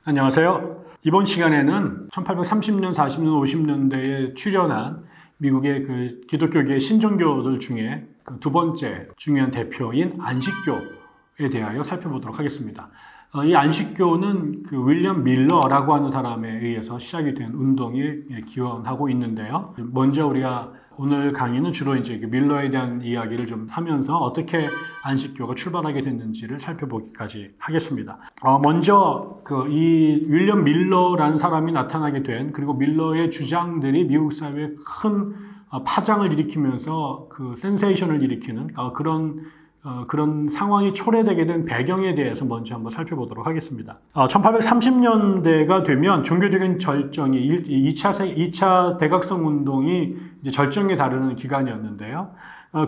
안녕하세요. 이번 시간에는 1830년, 40년, 50년대에 출현한 미국의 기독교계의 신종교들 중에 두 번째 중요한 대표인 안식교에 대하여 살펴보도록 하겠습니다. 이 안식교는 윌리엄 밀러라고 하는 사람에 의해서 시작이 된 운동에 기원하고 있는데요. 먼저 우리가 오늘 강의는 주로 이제 밀러에 대한 이야기를 좀 하면서 어떻게 안식교가 출발하게 됐는지를 살펴보기까지 하겠습니다. 먼저 이 윌리엄 밀러라는 사람이 나타나게 된, 그리고 밀러의 주장들이 미국 사회에 큰 파장을 일으키면서 센세이션을 일으키는 그런 상황이 초래되게 된 배경에 대해서 먼저 한번 살펴보도록 하겠습니다. 1830년대가 되면 종교적인 절정이 2차 대각성 운동이 이제 절정에 다루는 기간이었는데요.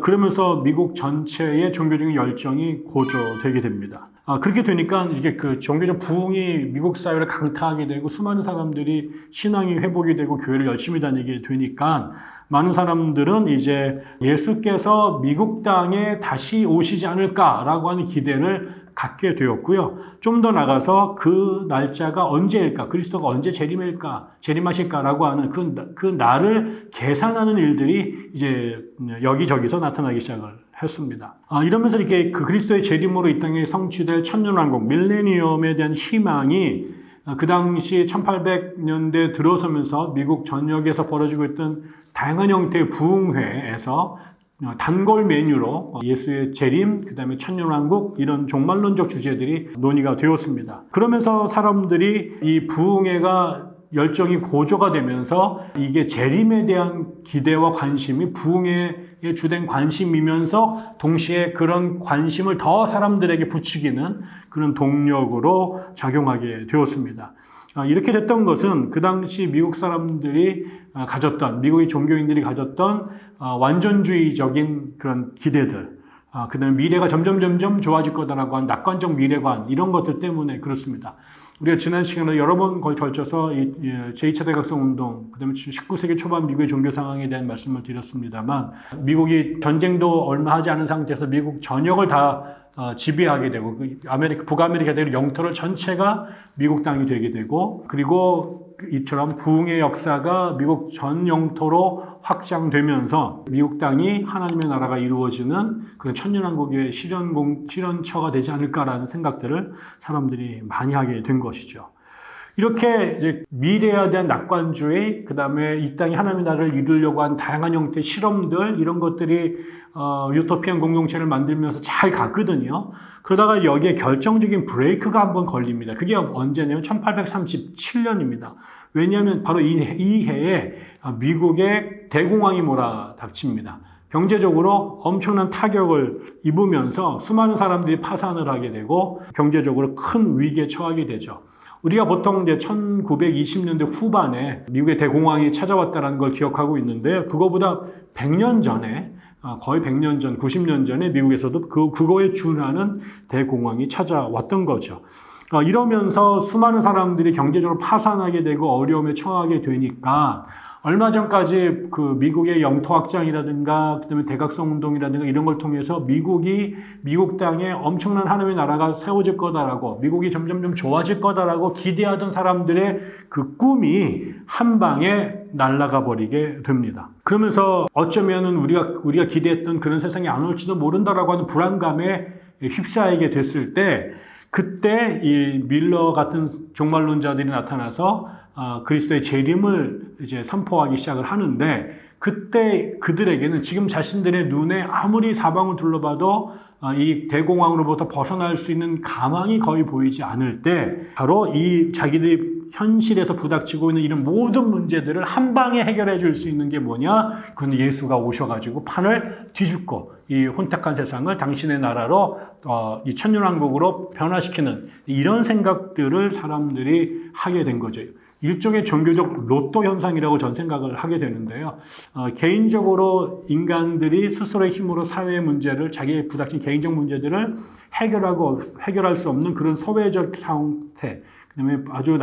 그러면서 미국 전체의 종교적인 열정이 고조되게 됩니다. 그렇게 되니까 이게 종교적 부흥이 미국 사회를 강타하게 되고 수많은 사람들이 신앙이 회복이 되고 교회를 열심히 다니게 되니까 많은 사람들은 이제 예수께서 미국 땅에 다시 오시지 않을까라고 하는 기대를 갖게 되었고요. 좀 더 나가서 그 날짜가 언제일까, 그리스도가 언제 재림하실까라고 하는 그 날을 계산하는 일들이 이제 여기저기서 나타나기 시작을 했습니다. 이러면서 이렇게 그리스도의 재림으로 이 땅에 성취될 천년왕국, 밀레니엄에 대한 희망이 그 당시 1800년대 들어서면서 미국 전역에서 벌어지고 있던 다양한 형태의 부흥회에서 단골 메뉴로 예수의 재림, 그 다음에 천년왕국, 이런 종말론적 주제들이 논의가 되었습니다. 그러면서 사람들이 이 부흥회가 열정이 고조가 되면서 이게 재림에 대한 기대와 관심이 부흥회의 주된 관심이면서 동시에 그런 관심을 더 사람들에게 부추기는 그런 동력으로 작용하게 되었습니다. 이렇게 됐던 것은 그 당시 미국 사람들이 가졌던, 미국의 종교인들이 가졌던 완전주의적인 그런 기대들, 그 다음에 미래가 점점 좋아질 거다라고 하는 낙관적 미래관, 이런 것들 때문에 그렇습니다. 우리가 지난 시간에 여러 번 걸쳐서 제2차 대각성 운동, 그 다음에 19세기 초반 미국의 종교 상황에 대한 말씀을 드렸습니다만, 미국이 전쟁도 얼마 하지 않은 상태에서 미국 전역을 다 지배하게 되고, 북아메리카 대륙 영토를 전체가 미국 땅이 되게 되고, 그리고 이처럼 부흥의 역사가 미국 전 영토로 확장되면서 미국 땅이 하나님의 나라가 이루어지는 그런 천년왕국의 실현처가 되지 않을까라는 생각들을 사람들이 많이 하게 된 것이죠. 이렇게 이제 미래에 대한 낙관주의, 그 다음에 이 땅이 하나님의 나라를 이루려고 한 다양한 형태의 실험들, 이런 것들이 유토피안 공동체를 만들면서 잘 갔거든요. 그러다가 여기에 결정적인 브레이크가 한번 걸립니다. 그게 언제냐면 1837년입니다. 왜냐하면 바로 이 해에 미국의 대공황이 몰아닥칩니다. 경제적으로 엄청난 타격을 입으면서 수많은 사람들이 파산을 하게 되고 경제적으로 큰 위기에 처하게 되죠. 우리가 보통 이제 1920년대 후반에 미국의 대공황이 찾아왔다는 걸 기억하고 있는데, 그거보다 100년 전에, 거의 100년 전, 90년 전에 미국에서도 그거에 준하는 대공황이 찾아왔던 거죠. 이러면서 수많은 사람들이 경제적으로 파산하게 되고 어려움에 처하게 되니까, 얼마 전까지 미국의 영토 확장이라든가, 그 다음에 대각성 운동이라든가 이런 걸 통해서 미국 땅에 엄청난 하나님의 나라가 세워질 거다라고, 미국이 점점 좋아질 거다라고 기대하던 사람들의 그 꿈이 한 방에 날아가 버리게 됩니다. 그러면서 어쩌면은 우리가 기대했던 그런 세상이 안 올지도 모른다라고 하는 불안감에 휩싸이게 됐을 때, 그때 이 밀러 같은 종말론자들이 나타나서 그리스도의 재림을 이제 선포하기 시작을 하는데, 그때 그들에게는 지금 자신들의 눈에 아무리 사방을 둘러봐도 이 대공황으로부터 벗어날 수 있는 가망이 거의 보이지 않을 때, 바로 이 자기들이 현실에서 부닥치고 있는 이런 모든 문제들을 한 방에 해결해 줄 수 있는 게 뭐냐? 그건 예수가 오셔가지고 판을 뒤집고 이 혼탁한 세상을 당신의 나라로 이 천년왕국으로 변화시키는 이런 생각들을 사람들이 하게 된 거죠. 일종의 종교적 로또 현상이라고 전 생각을 하게 되는데요. 개인적으로 인간들이 스스로의 힘으로 사회의 문제를, 자기의 부닥친 개인적 문제들을 해결할 수 없는 그런 소외적 상태, 그다음에 아주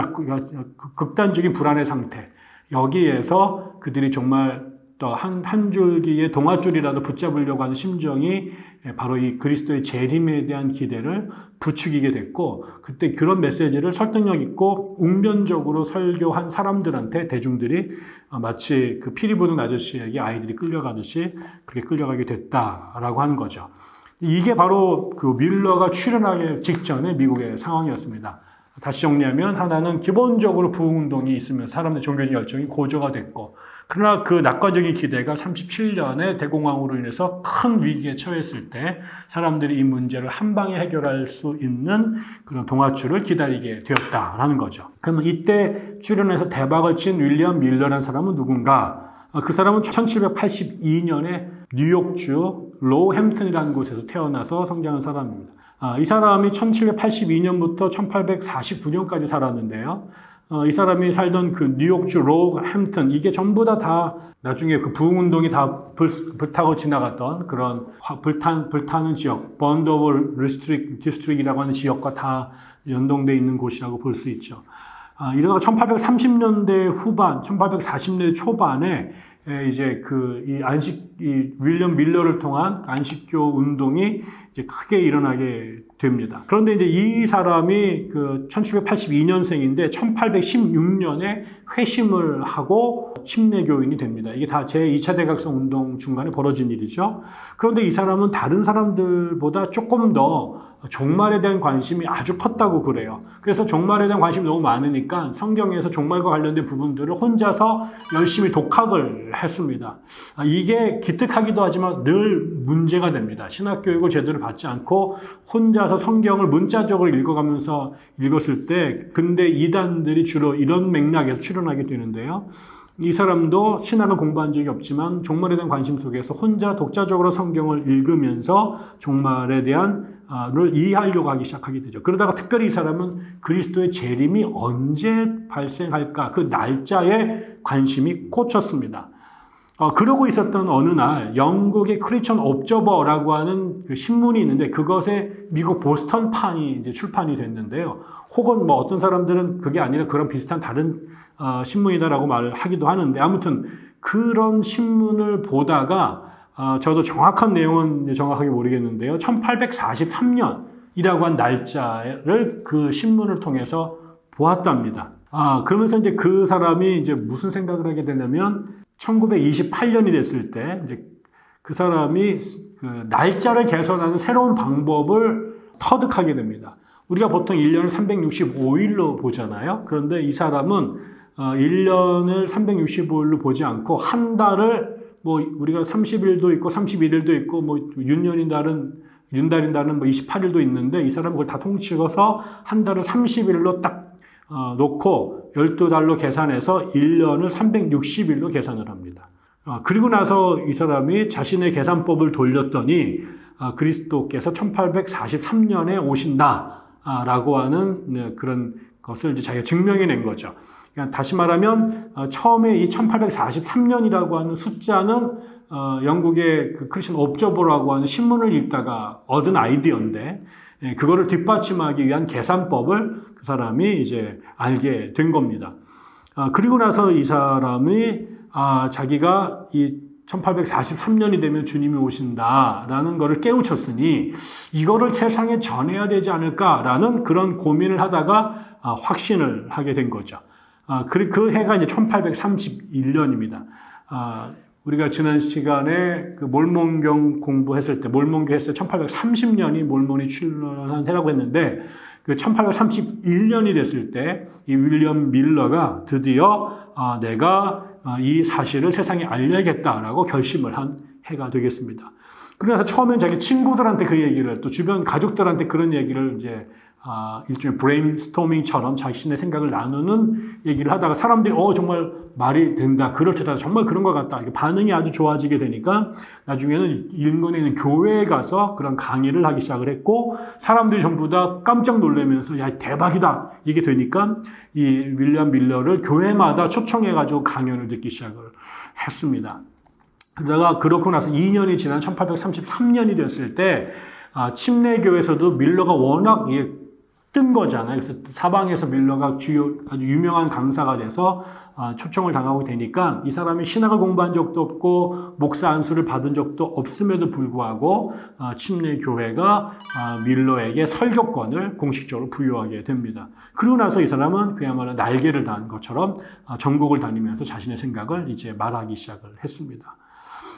극단적인 불안의 상태, 여기에서 그들이 정말 또 한 줄기의 동아줄이라도 붙잡으려고 하는 심정이 바로 이 그리스도의 재림에 대한 기대를 부추기게 됐고, 그때 그런 메시지를 설득력 있고 웅변적으로 설교한 사람들한테 대중들이 마치 그 피리 부는 아저씨에게 아이들이 끌려가듯이 그렇게 끌려가게 됐다라고 하는 거죠. 이게 바로 그 뮬러가 출연하기 직전의 미국의 상황이었습니다. 다시 정리하면, 하나는 기본적으로 부흥운동이 있으면 사람들의 종교적 열정이 고조가 됐고, 그러나 그 낙관적인 기대가 37년에 대공황으로 인해서 큰 위기에 처했을 때 사람들이 이 문제를 한 방에 해결할 수 있는 그런 동화줄을 기다리게 되었다라는 거죠. 그러면 이때 출연해서 대박을 친 윌리엄 밀러라는 사람은 누군가? 그 사람은 1782년에 뉴욕주 로우햄튼이라는 곳에서 태어나서 성장한 사람입니다. 이 사람이 1782년부터 1849년까지 살았는데요. 이 사람이 살던 그 뉴욕주 로우햄튼, 이게 전부 다 나중에 그 부흥운동이 다 불타고 지나갔던 그런 불타는 지역, 번드 오브 디스트릭이라고 하는 지역과 다 연동되어 있는 곳이라고 볼 수 있죠. 이러다가 1830년대 후반, 1840년대 초반에 이제 이 윌리엄 밀러를 통한 안식교 운동이 이제 크게 일어나게 됩니다. 그런데 이제 이 사람이 그 1782년생인데 1816년에 회심을 하고 침례교인이 됩니다. 이게 다 제2차 대각성 운동 중간에 벌어진 일이죠. 그런데 이 사람은 다른 사람들보다 조금 더 종말에 대한 관심이 아주 컸다고 그래요. 그래서 종말에 대한 관심이 너무 많으니까 성경에서 종말과 관련된 부분들을 혼자서 열심히 독학을 했습니다. 이게 기특하기도 하지만 늘 문제가 됩니다. 신학교육을 제대로 받지 않고 혼자서 성경을 문자적으로 읽어가면서 읽었을 때, 근데 이단들이 주로 이런 맥락에서 출연하게 되는데요. 이 사람도 신학을 공부한 적이 없지만 종말에 대한 관심 속에서 혼자 독자적으로 성경을 읽으면서 종말에 대한 를 이해하려고 하기 시작하게 되죠. 그러다가 특별히 이 사람은 그리스도의 재림이 언제 발생할까, 그 날짜에 관심이 꽂혔습니다. 그러고 있었던 어느 날 영국의 크리스천 옵저버라고 하는 그 신문이 있는데, 그것에 미국 보스턴판이 이제 출판이 됐는데요. 혹은 뭐 어떤 사람들은 그게 아니라 그런 비슷한 다른 신문이다라고 말을 하기도 하는데, 아무튼 그런 신문을 보다가 저도 정확한 내용은 정확하게 모르겠는데요. 1843년이라고 한 날짜를 그 신문을 통해서 보았답니다. 그러면서 이제 그 사람이 이제 무슨 생각을 하게 되냐면, 1928년이 됐을 때 이제 그 사람이 그 날짜를 개선하는 새로운 방법을 터득하게 됩니다. 우리가 보통 1년을 365일로 보잖아요. 그런데 이 사람은 1년을 365일로 보지 않고 한 달을 뭐 우리가 30일도 있고 31일도 있고 뭐 윤달인 달은 뭐 28일도 있는데, 이 사람은 그걸 다 통치해서 한 달을 30일로 딱 놓고 12달로 계산해서 1년을 360일로 계산을 합니다. 그리고 나서 이 사람이 자신의 계산법을 돌렸더니 그리스도께서 1843년에 오신다라고 하는 그런 것을 이제 자기가 증명해낸 거죠. 그러니까 다시 말하면 처음에 이 1843년이라고 하는 숫자는 영국의 그 크리스천 옵저버라고 하는 신문을 읽다가 얻은 아이디어인데, 그거를 뒷받침하기 위한 계산법을 그 사람이 이제 알게 된 겁니다. 그리고 나서 이 사람이 자기가 이 1843년이 되면 주님이 오신다라는 것을 깨우쳤으니 이거를 세상에 전해야 되지 않을까라는 그런 고민을 하다가 확신을 하게 된 거죠. 그 해가 이제 1831년입니다. 우리가 지난 시간에 그 몰몬경 공부했을 때, 몰몬경 했을 때 1830년이 몰몬이 출현한 해라고 했는데, 그 1831년이 됐을 때 이 윌리엄 밀러가 드디어 내가 이 사실을 세상에 알려야겠다라고 결심을 한 해가 되겠습니다. 그래서 처음엔 자기 친구들한테 그 얘기를, 또 주변 가족들한테 그런 얘기를 이제 일종의 브레인스토밍처럼 자신의 생각을 나누는 얘기를 하다가 사람들이 정말 말이 된다, 그렇다, 정말 그런 것 같다, 반응이 아주 좋아지게 되니까 나중에는 인근에 있는 교회에 가서 그런 강의를 하기 시작을 했고, 사람들이 전부 다 깜짝 놀라면서 야, 대박이다 이게 되니까 이 윌리엄 밀러를 교회마다 초청해가지고 강연을 듣기 시작을 했습니다. 그러다가 그렇고 나서 2년이 지난 1833년이 됐을 때 침례교에서도 밀러가 워낙 뜬 거잖아요. 그래서 사방에서 밀러가 아주 유명한 강사가 돼서 초청을 당하고 되니까 이 사람이 신학을 공부한 적도 없고 목사 안수를 받은 적도 없음에도 불구하고 침례교회가 밀러에게 설교권을 공식적으로 부여하게 됩니다. 그러고 나서 이 사람은 그야말로 날개를 단 것처럼 전국을 다니면서 자신의 생각을 이제 말하기 시작을 했습니다.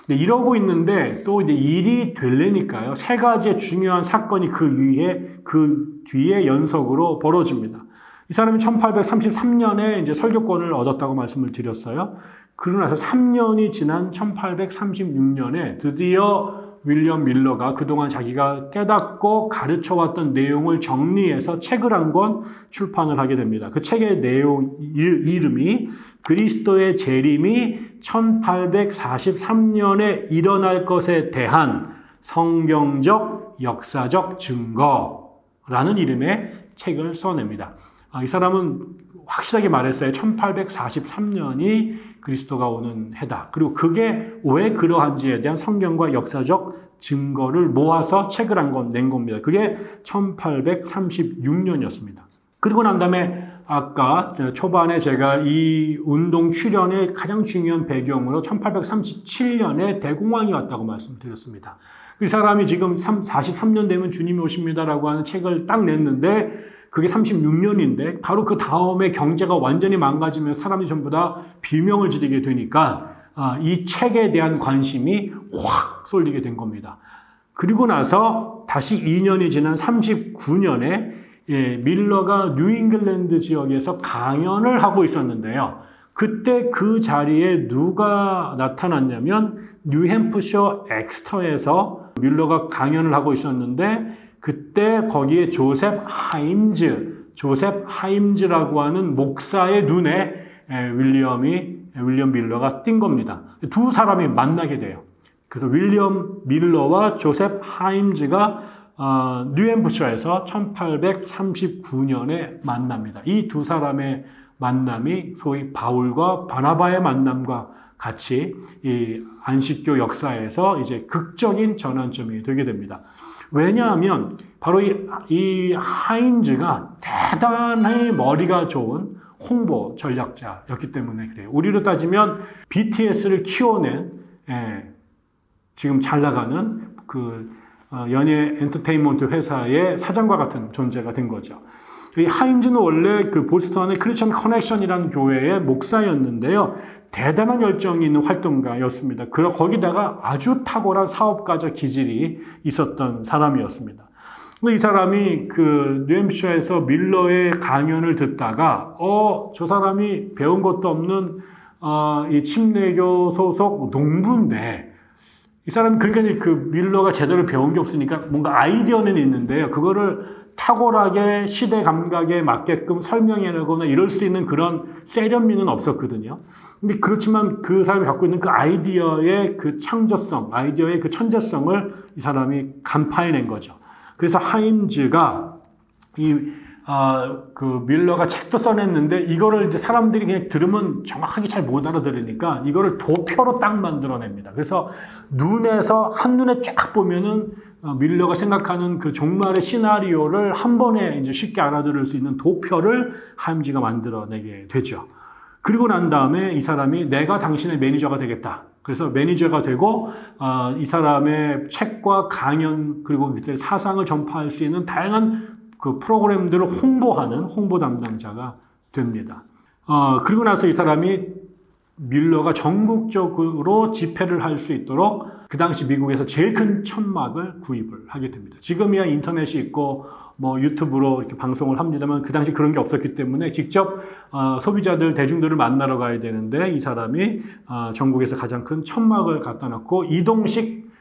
이러고 있는데 또 이제 일이 되려니까요. 세 가지의 중요한 사건이 그 뒤에 연속으로 벌어집니다. 이 사람이 1833년에 이제 설교권을 얻었다고 말씀을 드렸어요. 그러고 나서 3년이 지난 1836년에 드디어 윌리엄 밀러가 그동안 자기가 깨닫고 가르쳐왔던 내용을 정리해서 책을 한 권 출판을 하게 됩니다. 그 책의 내용, 이름이 그리스도의 재림이 1843년에 일어날 것에 대한 성경적, 역사적 증거라는 이름의 책을 써냅니다. 이 사람은 확실하게 말했어요. 1843년이 그리스도가 오는 해다. 그리고 그게 왜 그러한지에 대한 성경과 역사적 증거를 모아서 책을 한 권 낸 겁니다. 그게 1836년이었습니다. 그리고 난 다음에 아까 초반에 제가 이 운동 출현의 가장 중요한 배경으로 1837년에 대공황이 왔다고 말씀드렸습니다. 이 사람이 지금 43년 되면 주님이 오십니다라고 하는 책을 딱 냈는데 그게 36년인데 바로 그 다음에 경제가 완전히 망가지면서 사람이 전부 다 비명을 지르게 되니까 이 책에 대한 관심이 확 쏠리게 된 겁니다. 그리고 나서 다시 2년이 지난 39년에 밀러가 뉴잉글랜드 지역에서 강연을 하고 있었는데요. 그때 그 자리에 누가 나타났냐면 뉴햄프셔 엑스터에서 밀러가 강연을 하고 있었는데 그때 거기에 조셉 하임즈라고 하는 목사의 눈에 윌리엄 밀러가 띈 겁니다. 두 사람이 만나게 돼요. 그래서 윌리엄 밀러와 조셉 하임즈가 뉴햄프셔에서 1839년에 만납니다. 이 두 사람의 만남이 소위 바울과 바나바의 만남과 같이 이 안식교 역사에서 이제 극적인 전환점이 되게 됩니다. 왜냐하면 바로 이 하임즈가 대단히 머리가 좋은 홍보 전략자였기 때문에 그래요. 우리로 따지면 BTS를 키워낸 지금 잘 나가는 그 연예 엔터테인먼트 회사의 사장과 같은 존재가 된 거죠. 이 하임즈는 원래 그 보스턴의 크리스천 커넥션이라는 교회의 목사였는데요. 대단한 열정이 있는 활동가였습니다. 거기다가 아주 탁월한 사업가적 기질이 있었던 사람이었습니다. 이 사람이 그 뉴햄프셔에서 밀러의 강연을 듣다가 저 사람이 배운 것도 없는 이 침례교 소속 농부인데 이 사람이 그러니까 그 밀러가 제대로 배운 게 없으니까 뭔가 아이디어는 있는데요. 그거를 탁월하게 시대 감각에 맞게끔 설명해내거나 이럴 수 있는 그런 세련미는 없었거든요. 근데 그렇지만 그 사람이 갖고 있는 그 아이디어의 그 창조성, 아이디어의 그 천재성을 이 사람이 간파해낸 거죠. 그래서 하임즈가 그 밀러가 책도 써냈는데 이거를 이제 사람들이 그냥 들으면 정확하게 잘 못 알아들으니까 이거를 도표로 딱 만들어냅니다. 그래서 한눈에 쫙 보면은 밀러가 생각하는 그 종말의 시나리오를 한 번에 이제 쉽게 알아들을 수 있는 도표를 하임즈가 만들어내게 되죠. 그리고 난 다음에 이 사람이 내가 당신의 매니저가 되겠다. 그래서 매니저가 되고 이 사람의 책과 강연 그리고 그때 사상을 전파할 수 있는 다양한 그 프로그램들을 홍보하는 홍보 담당자가 됩니다. 그리고 나서 이 사람이 밀러가 전국적으로 집회를 할 수 있도록 그 당시 미국에서 제일 큰 천막을 구입을 하게 됩니다. 지금이야 인터넷이 있고 뭐 유튜브로 이렇게 방송을 합니다만 그 당시 그런 게 없었기 때문에 직접 소비자들, 대중들을 만나러 가야 되는데 이 사람이 전국에서 가장 큰 천막을 갖다 놓고 이동식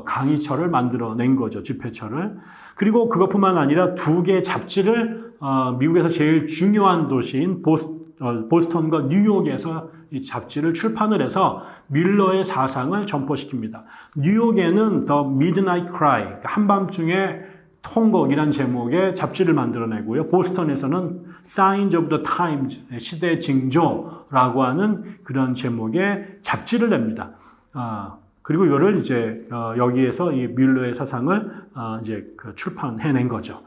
강의처를 만들어낸 거죠. 집회처를. 그리고 그것뿐만 아니라 2개의 잡지를 미국에서 제일 중요한 도시인 보스턴과 뉴욕에서 이 잡지를 출판을 해서 밀러의 사상을 전포시킵니다. 뉴욕에는 The Midnight Cry, 한밤중에 통곡이란 제목의 잡지를 만들어내고요. 보스턴에서는 Signs of the Times, 시대 징조라고 하는 그런 제목의 잡지를 냅니다. 그리고 이거를 이제 여기에서 이 밀러의 사상을 이제 출판해낸 거죠.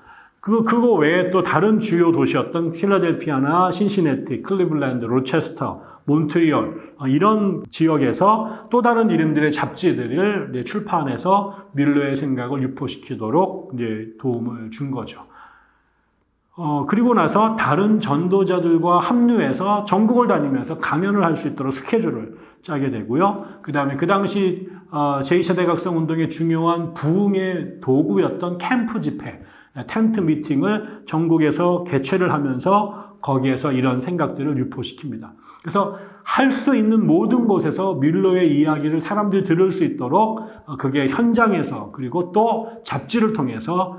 그거 외에 또 다른 주요 도시였던 필라델피아나 신시내티, 클리블랜드, 로체스터, 몬트리올 이런 지역에서 또 다른 이름들의 잡지들을 출판해서 밀러의 생각을 유포시키도록 이제 도움을 준 거죠. 그리고 나서 다른 전도자들과 합류해서 전국을 다니면서 강연을 할 수 있도록 스케줄을 짜게 되고요. 그 당시 제2차 대각성 운동의 중요한 부흥의 도구였던 캠프 집회, 텐트 미팅을 전국에서 개최를 하면서 거기에서 이런 생각들을 유포시킵니다. 그래서 할 수 있는 모든 곳에서 밀러의 이야기를 사람들이 들을 수 있도록 그게 현장에서 그리고 또 잡지를 통해서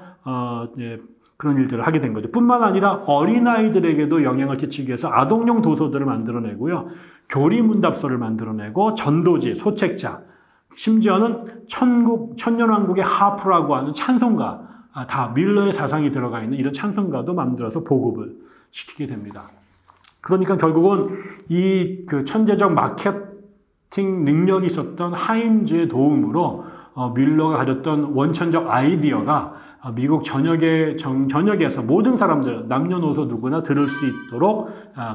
그런 일들을 하게 된 거죠. 뿐만 아니라 어린아이들에게도 영향을 끼치기 위해서 아동용 도서들을 만들어내고요. 교리문답서를 만들어내고 전도지, 소책자, 심지어는 천년왕국의 하프라고 하는 찬송가, 다 밀러의 사상이 들어가 있는 이런 찬송가도 만들어서 보급을 시키게 됩니다. 그러니까 결국은 이 천재적 마케팅 능력이 있었던 하임즈의 도움으로 밀러가 가졌던 원천적 아이디어가 미국 전역에서 모든 사람들, 남녀노소 누구나 들을 수 있도록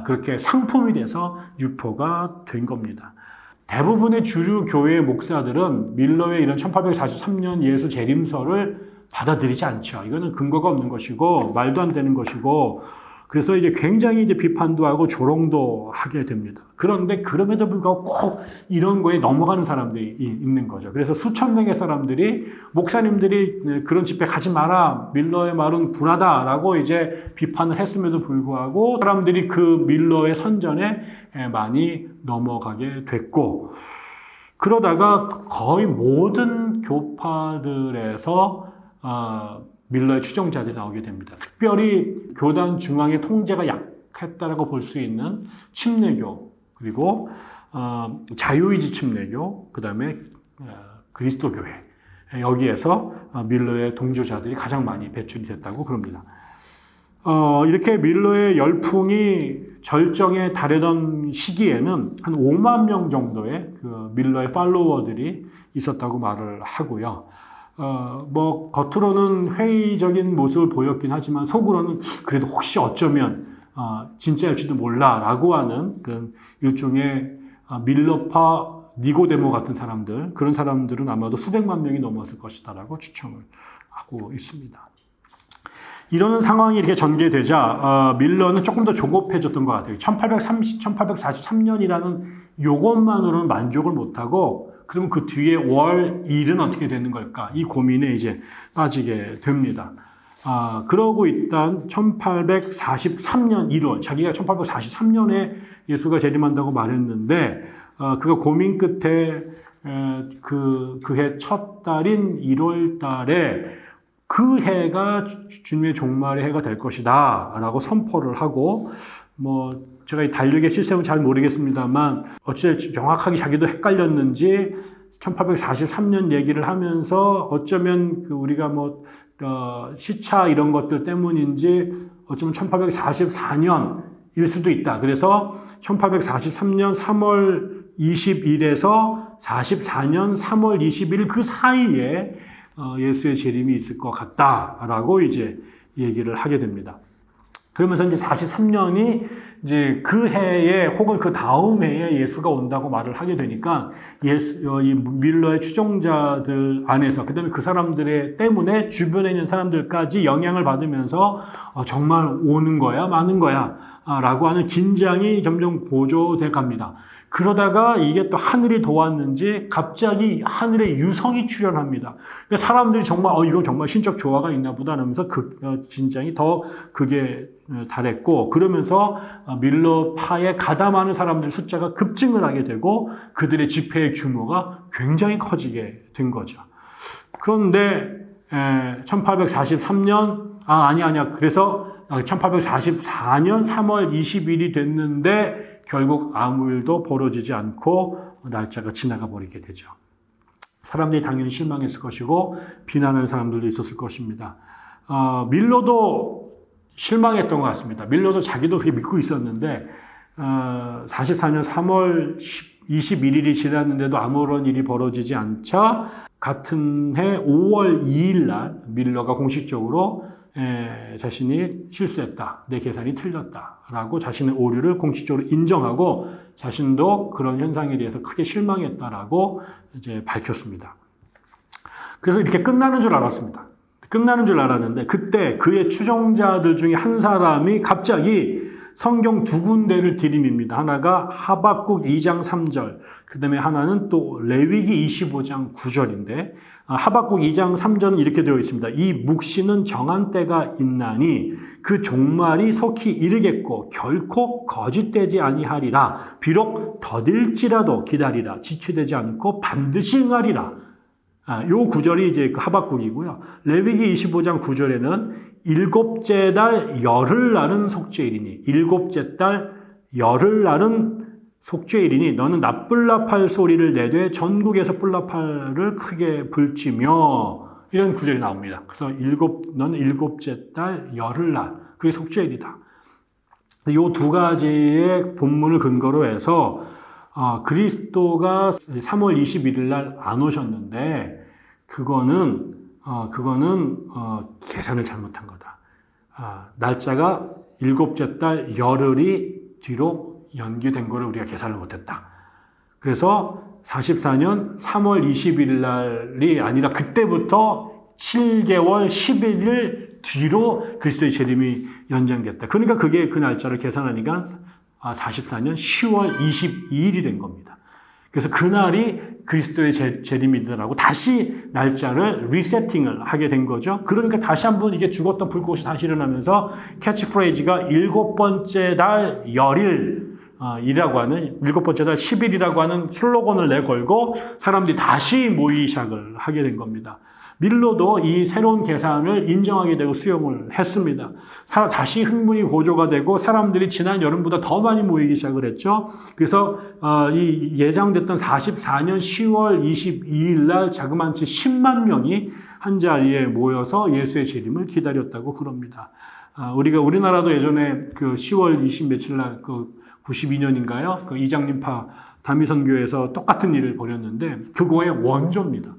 그렇게 상품이 돼서 유포가 된 겁니다. 대부분의 주류 교회 목사들은 밀러의 이런 1843년 예수 재림설을 받아들이지 않죠. 이거는 근거가 없는 것이고 말도 안 되는 것이고 그래서 이제 굉장히 비판도 하고 조롱도 하게 됩니다. 그런데 그럼에도 불구하고 꼭 이런 거에 넘어가는 사람들이 있는 거죠. 그래서 수천 명의 사람들이 목사님들이 그런 집회 가지 마라. 밀러의 말은 굴하다라고 이제 비판을 했음에도 불구하고 사람들이 그 밀러의 선전에 많이 넘어가게 됐고 그러다가 거의 모든 교파들에서 밀러의 추종자들이 나오게 됩니다. 특별히 교단 중앙의 통제가 약했다라고 볼 수 있는 침례교, 그리고 자유의지 침례교, 그 다음에 그리스도교회 여기에서 밀러의 동조자들이 가장 많이 배출이 됐다고 그럽니다. 이렇게 밀러의 열풍이 절정에 달하던 시기에는 한 5만 명 정도의 그 밀러의 팔로워들이 있었다고 말을 하고요. 겉으로는 회의적인 모습을 보였긴 하지만 속으로는 그래도 혹시 어쩌면 진짜일지도 몰라라고 하는 그 일종의 밀러파 니고데모 같은 사람들, 그런 사람들은 아마도 수백만 명이 넘었을 것이다라고 추정을 하고 있습니다. 이런 상황이 이렇게 전개되자 밀러는 조금 더 조급해졌던 것 같아요. 1843년이라는 요것만으로는 만족을 못하고 그러면 그 뒤에 월 일은 어떻게 되는 걸까? 이 고민에 이제 빠지게 됩니다. 그러고 일단 1843년 1월, 자기가 1843년에 예수가 재림한다고 말했는데, 그가 고민 끝에 그해 첫 달인 1월 달에 그 해가 주님의 종말의 해가 될 것이다 라고 선포를 하고, 제가 이 달력의 시스템은 잘 모르겠습니다만 어찌됐든 정확하게 자기도 헷갈렸는지 1843년 얘기를 하면서 어쩌면 우리가 시차 이런 것들 때문인지 어쩌면 1844년일 수도 있다. 그래서 1843년 3월 20일에서 44년 3월 21일 그 사이에 예수의 재림이 있을 것 같다라고 이제 얘기를 하게 됩니다. 그러면서 이제 43년이 이제 그 해에 혹은 그 다음 해에 예수가 온다고 말을 하게 되니까 이 밀러의 추종자들 안에서 그다음에 그 사람들의 때문에 주변에 있는 사람들까지 영향을 받으면서 정말 오는 거야, 마는 거야 라고 하는 긴장이 점점 고조돼 갑니다. 그러다가 이게 또 하늘이 도왔는지 갑자기 하늘에 유성이 출현합니다. 그러니까 사람들이 정말 이건 정말 신적 조화가 있나 보다 하면서 진장이 더 극에 달했고 그러면서 밀러파에 가담하는 사람들 숫자가 급증을 하게 되고 그들의 집회의 규모가 굉장히 커지게 된 거죠. 그런데 1843년 아니야. 그래서 1844년 3월 20일이 됐는데 결국 아무 일도 벌어지지 않고 날짜가 지나가 버리게 되죠. 사람들이 당연히 실망했을 것이고 비난하는 사람들도 있었을 것입니다. 밀러도 실망했던 것 같습니다. 밀러도 자기도 그렇게 믿고 있었는데 44년 3월 21일이 지났는데도 아무런 일이 벌어지지 않자 같은 해 5월 2일 날 밀러가 공식적으로 자신이 실수했다, 내 계산이 틀렸다라고 자신의 오류를 공식적으로 인정하고 자신도 그런 현상에 대해서 크게 실망했다라고 이제 밝혔습니다. 그래서 이렇게 끝나는 줄 알았습니다. 끝나는 줄 알았는데 그때 그의 추종자들 중에 한 사람이 갑자기 성경 두 군데를 들이밉니다. 하나가 하박국 2장 3절, 그 다음에 하나는 또 레위기 25장 9절인데 하박국 2장 3절은 이렇게 되어 있습니다. 이 묵시는 정한 때가 있나니 그 종말이 속히 이르겠고 결코 거짓되지 아니하리라. 비록 더딜지라도 기다리라. 지체되지 않고 반드시 응하리라. 요 구절이 이제 그 하박국이고요. 레위기 25장 9절에는 일곱째 달 열흘 날은 속죄일이니 일곱째 달 열흘 날은 속죄일이니 너는 납불납할 소리를 내되 전국에서 뿔납팔을 크게 불지며 이런 구절이 나옵니다. 그래서 너는 일곱째 달 열흘 날 그게 속죄일이다. 요 두 가지의 본문을 근거로 해서 그리스도가 3월 21일 날 안 오셨는데 그거는 계산을 잘못한 거다. 날짜가 일곱째 달 열흘이 뒤로 연기된 거를 우리가 계산을 못했다. 그래서 44년 3월 21일 날이 아니라 그때부터 7개월 11일 뒤로 그리스도의 재림이 연장됐다. 그러니까 그게 그 날짜를 계산하니까 44년 10월 22일이 된 겁니다. 그래서 그날이 그리스도의 재림이더라고 다시 날짜를 리세팅을 하게 된 거죠. 그러니까 다시 한번 이게 죽었던 불꽃이 다시 일어나면서 캐치프레이즈가 일곱 번째 달 열일 이라고 하는 일곱 번째 달 10일이라고 하는 슬로건을 내걸고 사람들이 다시 모이기 시작을 하게 된 겁니다. 밀러도 이 새로운 계산을 인정하게 되고 수용을 했습니다. 다시 흥분이 고조가 되고 사람들이 지난 여름보다 더 많이 모이기 시작을 했죠. 그래서 이 예정됐던 44년 10월 22일 날 자그마치 10만 명이 한 자리에 모여서 예수의 재림을 기다렸다고 그럽니다. 우리나라도 예전에 그 10월 20 며칠 날 그 92년인가요? 그 이장님파 다미선교에서 똑같은 일을 벌였는데 그거의 원조입니다.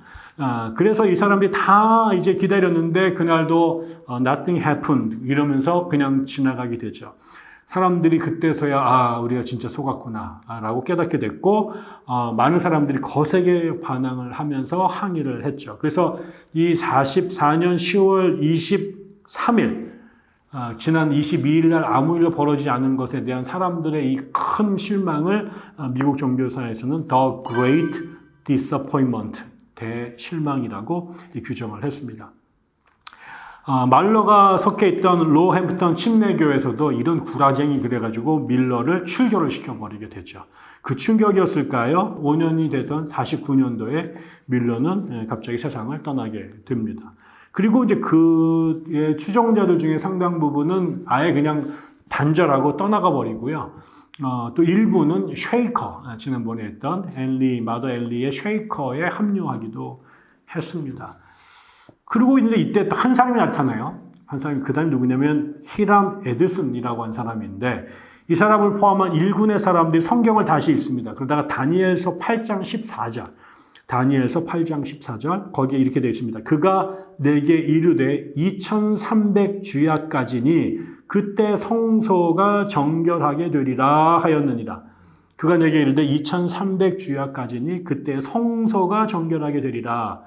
그래서 이 사람들이 다 이제 기다렸는데 그날도 nothing happened 이러면서 그냥 지나가게 되죠. 사람들이 그때서야 우리가 진짜 속았구나 라고 깨닫게 됐고 많은 사람들이 거세게 반항을 하면서 항의를 했죠. 그래서 이 44년 10월 23일 지난 22일 날 아무 일도 벌어지지 않은 것에 대한 사람들의 이 큰 실망을 미국 종교사에서는 The Great Disappointment 대실망이라고 규정을 했습니다. 말러가 속해 있던 로햄프턴 침례교에서도 이런 구라쟁이 그래가지고 밀러를 출교를 시켜버리게 되죠. 그 충격이었을까요? 5년이 되던 49년도에 밀러는 갑자기 세상을 떠나게 됩니다. 그리고 이제 그의 추종자들 중에 상당 부분은 아예 그냥 단절하고 떠나가 버리고요. 또 일부는 쉐이커, 지난번에 했던 마더 엘리의 쉐이커에 합류하기도 했습니다. 그러고 있는데 이때 또 한 사람이 나타나요. 한 사람이 그 사람이 누구냐면 히람 에드슨이라고 한 사람인데 이 사람을 포함한 일군의 사람들이 성경을 다시 읽습니다. 그러다가 다니엘서 8장 14절 다니엘서 8장 14절 거기에 이렇게 되어 있습니다. 그가 내게 이르되 2300주야까지니 그때 성소가 정결하게 되리라 하였느니라. 그가 내게 이르되 2300주야까지니 그때 성소가 정결하게 되리라.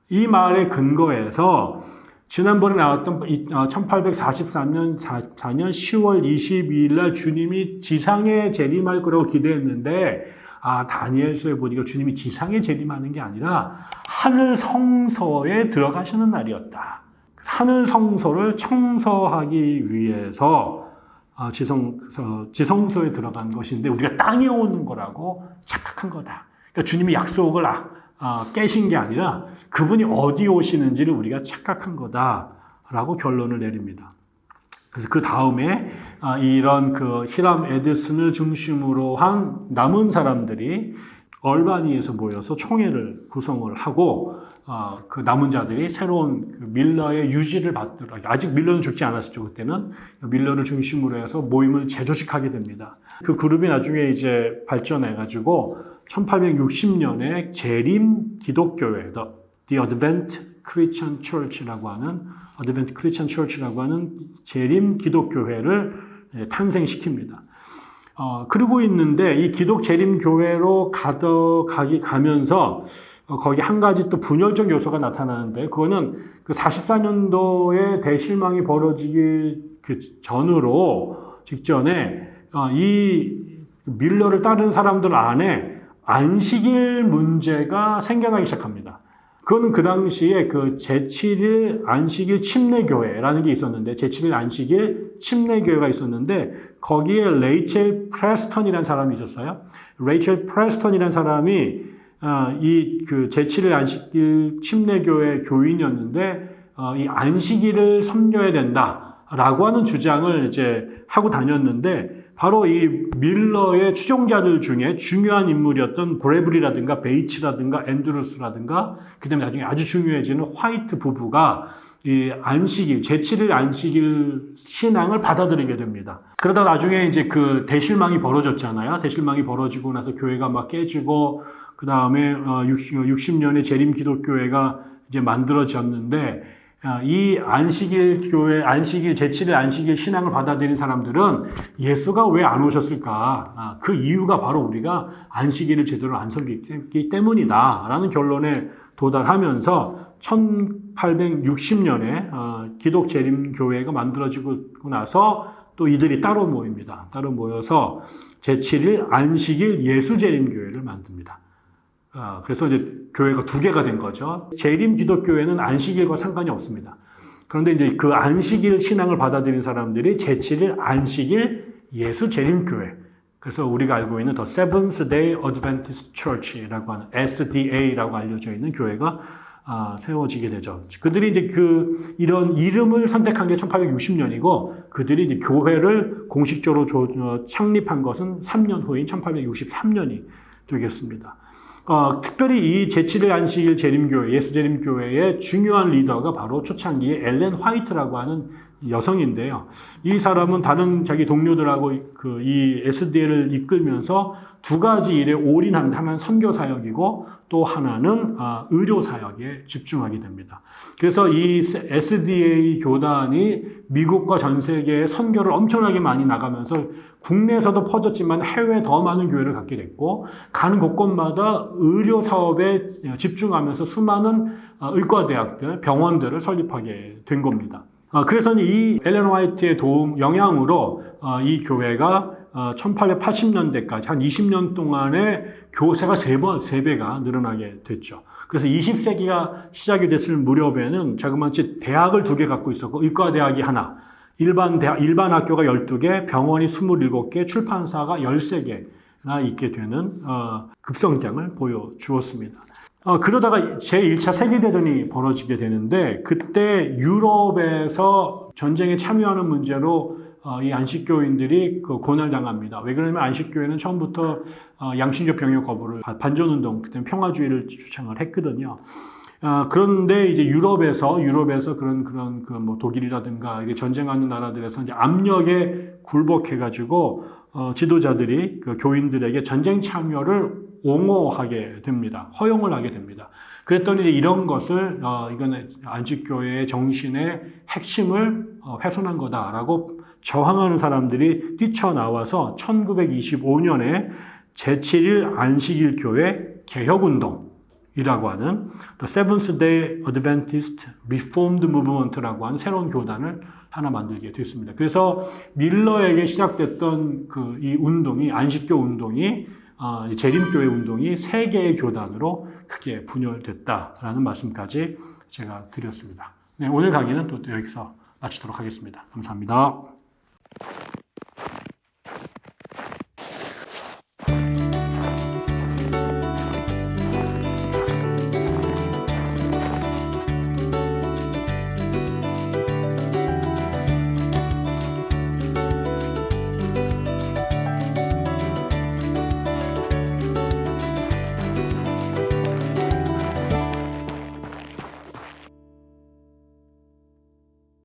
이 말의 근거에서 지난번에 나왔던 1843년 4년 10월 22일 날 주님이 지상에 재림할 거라고 기대했는데 다니엘서에 보니까 주님이 지상에 재림하는 게 아니라 하늘 성소에 들어가시는 날이었다. 하늘 성소를 청소하기 위해서 지성소에 들어간 것인데 우리가 땅에 오는 거라고 착각한 거다. 그러니까 주님이 약속을 깨신 게 아니라 그분이 어디 오시는지를 우리가 착각한 거다라고 결론을 내립니다. 그래서 그 다음에 이런 그 히람 에드슨을 중심으로 한 남은 사람들이 얼바니에서 모여서 총회를 구성을 하고 그 남은 자들이 새로운 그 밀러의 유지를 받도록 아직 밀러는 죽지 않았었죠. 그때는 밀러를 중심으로 해서 모임을 재조직하게 됩니다. 그 그룹이 나중에 이제 발전해가지고 1860년에 재림 기독교회 The Advent Christian Church라고 하는 어드벤티스트 크리스천 처치라고 하는 재림 기독교회를 탄생시킵니다. 그러고 있는데 이 기독 재림 교회로 가면서 거기 한 가지 또 분열적 요소가 나타나는데 그거는 그 44년도에 대실망이 벌어지기 직전에 이 밀러를 따르는 사람들 안에 안식일 문제가 생겨나기 시작합니다. 그거는 그 당시에 그 제7일 안식일 침례교회라는 게 있었는데, 제7일 안식일 침례교회가 있었는데, 거기에 레이첼 프레스턴이라는 사람이 있었어요. 레이첼 프레스턴이라는 사람이 이 그 제7일 안식일 침례교회 교인이었는데, 이 안식일을 섬겨야 된다라고 하는 주장을 이제 하고 다녔는데, 바로 이 밀러의 추종자들 중에 중요한 인물이었던 브래블리라든가 베이츠라든가 앤드루스라든가 그다음에 나중에 아주 중요해지는 화이트 부부가 이 안식일, 제7일 안식일 신앙을 받아들이게 됩니다. 그러다 나중에 이제 그 대실망이 벌어졌잖아요. 대실망이 벌어지고 나서 교회가 막 깨지고 그다음에 60년에 재림 기독교회가 이제 만들어졌는데 이 안식일 교회, 제7일 안식일 신앙을 받아들인 사람들은 예수가 왜 안 오셨을까? 그 이유가 바로 우리가 안식일을 제대로 안 섬기기 때문이다. 라는 결론에 도달하면서 1860년에 기독 재림 교회가 만들어지고 나서 또 이들이 따로 모입니다. 따로 모여서 제7일 안식일 예수 재림 교회를 만듭니다. 그래서 이제 교회가 두 개가 된 거죠. 재림 기독교회는 안식일과 상관이 없습니다. 그런데 이제 그 안식일 신앙을 받아들인 사람들이 제7일 안식일 예수 재림 교회. 그래서 우리가 알고 있는 The Seventh Day Adventist Church라고 하는 SDA라고 알려져 있는 교회가 세워지게 되죠. 그들이 이제 이런 이름을 선택한 게 1860년이고 그들이 이제 교회를 공식적으로 창립한 것은 3년 후인 1863년이 되겠습니다. 특별히 이 제7일 안식일 재림교회, 예수재림교회의 중요한 리더가 바로 초창기에 엘렌 화이트라고 하는 여성인데요. 이 사람은 다른 자기 동료들하고 이 SDA를 이끌면서 두 가지 일에 올인한 하나는 선교 사역이고 또 하나는 의료 사역에 집중하게 됩니다. 그래서 이 SDA 교단이 미국과 전 세계에 선교를 엄청나게 많이 나가면서 국내에서도 퍼졌지만 해외에 더 많은 교회를 갖게 됐고 가는 곳곳마다 의료 사업에 집중하면서 수많은 의과대학들, 병원들을 설립하게 된 겁니다. 그래서 이 엘렌 화이트의 영향으로 이 교회가 1880년대까지 한 20년 동안에 교세가 3배가 늘어나게 됐죠. 그래서 20세기가 시작이 됐을 무렵에는 자그마치 대학을 2개 갖고 있었고 의과대학이 하나, 일반 학교가 12개, 병원이 27개, 출판사가 13개나 있게 되는 급성장을 보여주었습니다. 그러다가 제1차 세계대전이 벌어지게 되는데 그때 유럽에서 전쟁에 참여하는 문제로 이 안식교인들이 고난당합니다. 왜 그러냐면 안식교회는 처음부터 양신적 병역 거부를, 반전운동, 그때 평화주의를 주창을 했거든요. 그런데 이제 유럽에서 그런 뭐 독일이라든가 이게 전쟁하는 나라들에서 이제 압력에 굴복해가지고 지도자들이 교인들에게 전쟁 참여를 옹호하게 됩니다. 허용을 하게 됩니다. 그랬더니 이런 것을 이거는 안식교회의 정신의 핵심을 훼손한 거다라고 저항하는 사람들이 뛰쳐나와서 1925년에 제7일 안식일 교회 개혁운동이라고 하는 The Seventh Day Adventist Reformed Movement라고 하는 새로운 교단을 하나 만들게 됐습니다. 그래서 밀러에게 시작됐던 이 운동이 안식교 운동이 재림교회 운동이 3개의 교단으로 크게 분열됐다라는 말씀까지 제가 드렸습니다. 네, 오늘 강의는 또 여기서 마치도록 하겠습니다. 감사합니다.